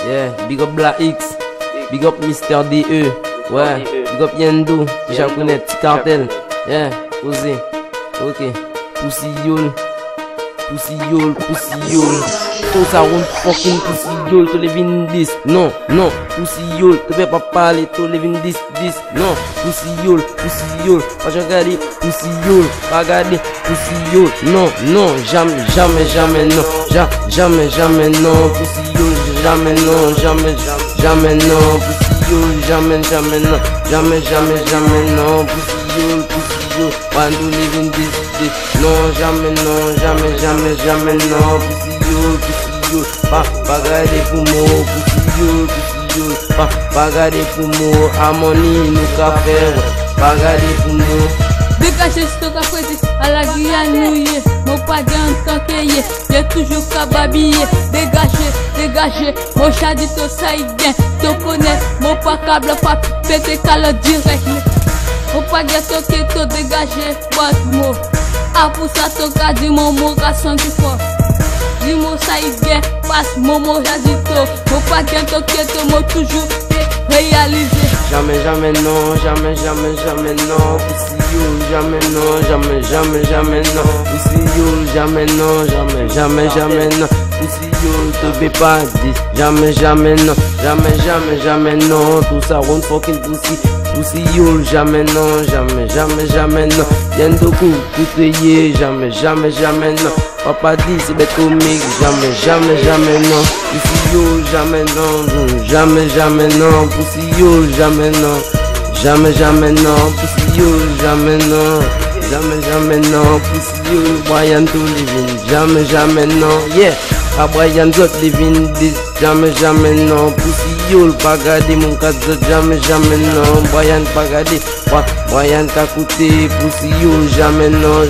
Yeah, big up Black X, big up Mr. DE, ouais, big up Yendo, déjà connais petit cartel, yeah, osé, ok, Pussy Yol, tout ça roule fucking Pussy Yol, tous les 20 non, non, Pussy Yol, tu peux pas parler, tous les 20 non, Pussy Yol, pas regarder Pussy Yol, pas regarder Pussy Yol, non, non, jamais, non, jamais, non, Pussy Yol, jamais, non, jamais, non, Pussy Yol, jamais, non, jamais, non, Pussy Yol, one to live in this, non, jamais, non, Pussy Yol, pas regarder pour moi, Pussy Yol, pas regarder pour moi, harmonie, nous qu'a faire, pas regarder pour nous. Dégagez ce qu'a fait à la Guyane, mon pas gain tant qu'il y toujours qu'à babiller. Dégagez, mon chat dit tout ça y gain. Tu connais, mon pas câble, pas pété câble direct. Mon pas gain tant qu'il te dégagé, boîte mot. Ah, pour ça, tu as dit mon mot, garçon qui faut. Dis-moi ça y gain, passe mon mot, j'ai dit tout. Mon pas gain tant qu'il te mot toujours réalisé. Jamais, non, jamais, non, Pussy Yol, jamais, non, Pussy Yol, jamais, non, Pussy Yol, te fais pas 10, jamais, non, tout ça roule fucking Pussy Yol, jamais, non, Yendoku, tout est jamais, non, Papa dit c'est bête comique, jamais, non, Pussy Yol, jamais, non, Pussy Yol, jamais, non, Pussy Yol, jamais, non, Pussy Yol, Brian to living, jamais, non, yeah, a Brian Zot living this, jamais, non, Pussy Yol, pas garder mon cas jamais, non, Brian pas garder, Brian qu'a coûté, Pussy Yol, jamais, non,